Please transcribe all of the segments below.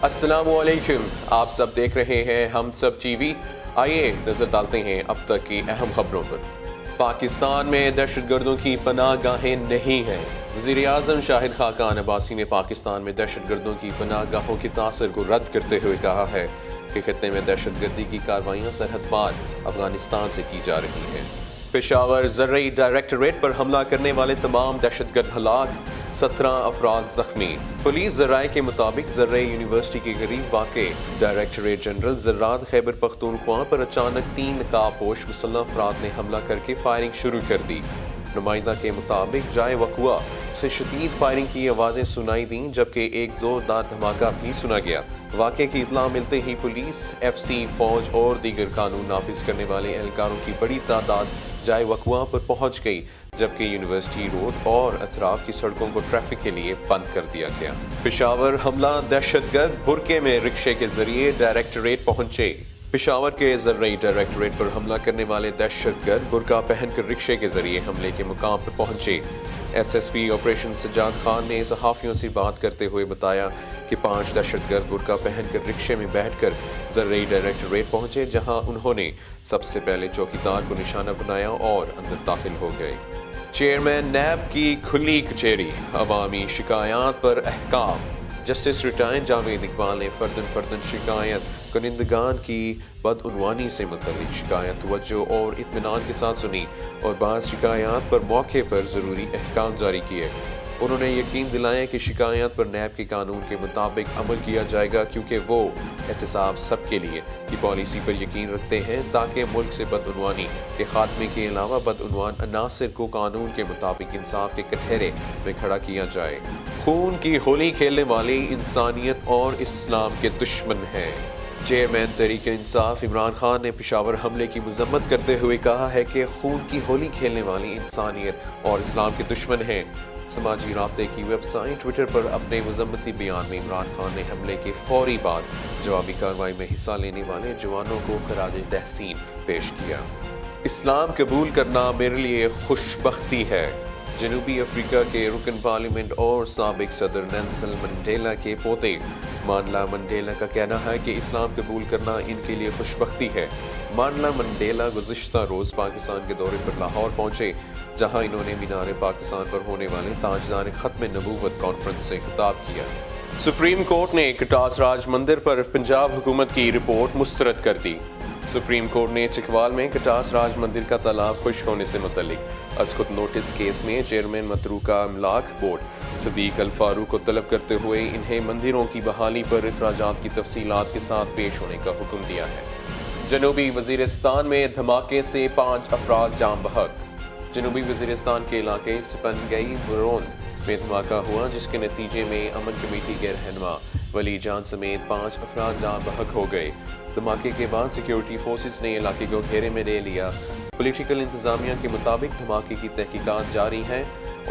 السلام علیکم، آپ سب دیکھ رہے ہیں ہم سب ٹی وی۔ آئیے نظر ڈالتے ہیں اب تک کی اہم خبروں پر۔ پاکستان میں دہشت گردوں کی پناہ گاہیں نہیں ہیں۔ وزیر اعظم شاہد خاقان عباسی نے پاکستان میں دہشت گردوں کی پناہ گاہوں کے تاثر کو رد کرتے ہوئے کہا ہے کہ خطے میں دہشت گردی کی کارروائیاں سرحد پار افغانستان سے کی جا رہی ہیں۔ پشاور زرعی ڈائریکٹوریٹ پر حملہ کرنے والے تمام دہشت گرد ہلاک، 17 افراد زخمی۔ پولیس ذرائع کے مطابق زرعی یونیورسٹی کے قریب واقع ڈائریکٹوریٹ جنرل زراعت خیبر پختونخوا پر اچانک 3 نقاب پوش مسلح افراد نے حملہ کر کے فائرنگ شروع کر دی۔ نمائندہ کے مطابق جائے وقوع سے شدید فائرنگ کی آوازیں سنائی دیں، جبکہ ایک زوردار دھماکہ بھی سنا گیا۔ واقعے کی اطلاع ملتے ہی پولیس، ایف سی، فوج اور دیگر قانون نافذ کرنے والے اہلکاروں کی بڑی تعداد جائے وقوع پر پہنچ گئی، جبکہ یونیورسٹی روڈ اور اطراف کی سڑکوں کو ٹریفک کے لیے بند کر دیا گیا۔ پشاور حملہ دہشت گرد برقعے میں رکشے کے ذریعے ڈائریکٹوریٹ پہنچے۔ پشاور کے زرعی ڈائریکٹوریٹ پر حملہ کرنے والے دہشت گرد برقع پہن کر رکشے کے ذریعے حملے کے مقام پر پہنچے۔ S S P operation Sajjad Khan نے صحافیوں سے بات کرتے ہوئے بتایا کہ 5 دہشت گرد برقع پہن کر رکشے میں بیٹھ کر زرعی ڈائریکٹوریٹ پہنچے، جہاں انہوں نے سب سے پہلے چوکیدار کو نشانہ بنایا اور اندر داخل ہو گئے۔ چیئرمین نیب کی کھلی کچہری، عوامی شکایات پر احکام۔ جسٹس ریٹائرڈ جاوید اقبال نے فرداً شکایت کنندگان کی بدعنوانی سے متعلق شکایت توجہ اور اطمینان کے ساتھ سنی اور بعض شکایات پر موقع پر ضروری احکام جاری کیے۔ انہوں نے یقین دلایا کہ شکایات پر نیب کے قانون کے مطابق عمل کیا جائے گا، کیونکہ وہ احتساب سب کے لیے کی پالیسی پر یقین رکھتے ہیں، تاکہ ملک سے بدعنوانی کے خاتمے کے علاوہ بدعنوان عناصر کو قانون کے مطابق انصاف کے کٹہرے میں کھڑا کیا جائے۔ خون کی ہولی کھیلنے والے انسانیت اور اسلام کے دشمن ہیں۔ چیئرمین تحریک انصاف عمران خان نے پشاور حملے کی مذمت کرتے ہوئے کہا ہے کہ خون کی ہولی کھیلنے والی انسانیت اور اسلام کے دشمن ہیں۔ سماجی رابطے کی ویب سائٹ ٹویٹر پر اپنے مذمتی بیان میں عمران خان نے حملے کے فوری بعد جوابی کارروائی میں حصہ لینے والے جوانوں کو خراج تحسین پیش کیا۔ اسلام قبول کرنا میرے لیے خوش بختی ہے۔ جنوبی افریقہ کے رکن پارلیمنٹ اور سابق صدر نیلسن منڈیلا کے پوتے مانڈلا منڈیلا کا کہنا ہے کہ اسلام قبول کرنا ان کے لیے خوش بختی ہے۔ مانڈلا منڈیلا گزشتہ روز پاکستان کے دورے پر لاہور پہنچے، جہاں انہوں نے مینار پاکستان پر ہونے والے تاجدار ختم نبوت کانفرنس سے خطاب کیا۔ سپریم کورٹ نے کٹاس راج مندر پر پنجاب حکومت کی رپورٹ مسترد کر دی۔ سپریم کورٹ نے چکوال میں کٹاس راج مندر کا تالاب خشک ہونے سے متعلق از خود نوٹس کیس میں چیئرمین متروکہ املاک بورڈ صدیق الفاروق کو طلب کرتے ہوئے انہیں مندروں کی بحالی پر اخراجات کی تفصیلات کے ساتھ پیش ہونے کا حکم دیا ہے۔ جنوبی وزیرستان میں دھماکے سے 5 افراد جاں بحق۔ جنوبی وزیرستان کے علاقے سپنگئی برون میں دھماکہ ہوا، جس کے نتیجے میں امن کمیٹی کے رہنما ولی جان سمیت 5 افراد جاں بحق ہو گئے۔ دھماکے کے بعد سیکیورٹی فورسز نے علاقے کو گھیرے میں لے لیا۔ پولیٹیکل انتظامیہ کے مطابق دھماکے کی تحقیقات جاری ہیں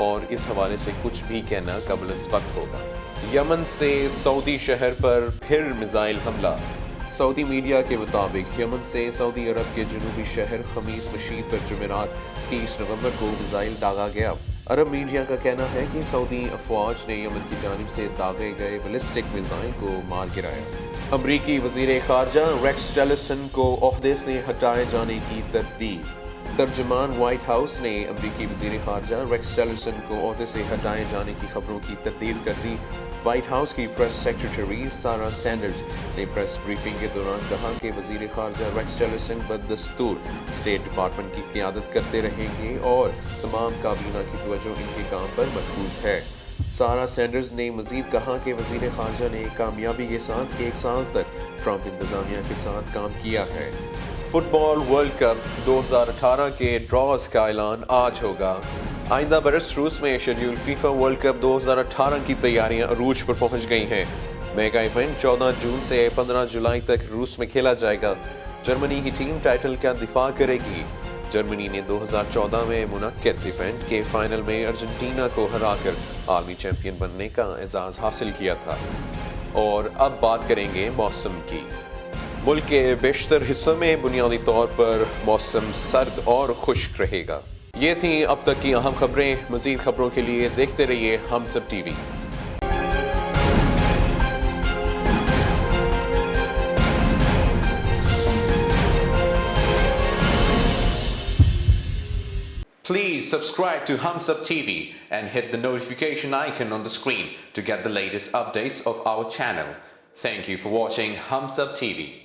اور اس حوالے سے کچھ بھی کہنا قبل از وقت ہوگا۔ یمن سے سعودی شہر پر پھر میزائل حملہ۔ سعودی میڈیا کے مطابق یمن سے سعودی عرب کے جنوبی شہر خمیس مشید پر جمعرات 30 نومبر کو میزائل داغا گیا۔ عرب میڈیا کا کہنا ہے کہ سعودی افواج نے یمن کی جانب سے داغے گئے بیلسٹک میزائل کو مار گرایا۔ امریکی وزیر خارجہ ریکس ٹیلرسن کو عہدے سے ہٹائے جانے کی تردید۔ ترجمان وائٹ ہاؤس نے امریکی وزیر خارجہ ریکس ٹیلرسن کو عہدے سے ہٹائے جانے کی خبروں کی تردید کر دی۔ وائٹ ہاؤس کی پریس سیکرٹری سارا سینڈرز نے پریس بریفنگ کے دوران کہا کہ وزیر خارجہ ریکس ٹیلرسن بدستور اسٹیٹ ڈپارٹمنٹ کی قیادت کرتے رہیں گے اور تمام کابینہ کی توجہ ان کے کام پر مرکوز ہے۔ سارا سینڈرز نے مزید کہا کہ وزیر خارجہ نے کامیابی کے ساتھ 1 سال تک ٹرمپ انتظامیہ کے ساتھ کام کیا ہے۔ فٹ بال ورلڈ کپ 2018 کے ڈراز کا اعلان آج ہوگا۔ آئندہ برس روس میں شیڈول فیفا ورلڈ کپ 2018 کی تیاریاں عروج پر پہنچ گئی ہیں۔ میگا ایونٹ 14 جون سے 15 جولائی تک روس میں کھیلا جائے گا۔ جرمنی کی ٹیم ٹائٹل کا دفاع کرے گی۔ جرمنی نے 2014 میں منعقد ایونٹ کے فائنل میں ارجنٹینا کو ہرا کر عالمی چیمپئن بننے کا اعزاز حاصل کیا تھا۔ اور اب بات کریں گے موسم کی۔ ملک کے بیشتر حصوں میں بنیادی طور پر موسم سرد اور خشک رہے گا۔ یہ تھیں اب تک کی اہم خبریں۔ مزید خبروں کے لیے دیکھتے رہیے ہم سب T V. Please subscribe to Hum Sab TV and hit the notification icon on the screen to get the latest updates of our channel. Thank you for watching Hum Sab TV.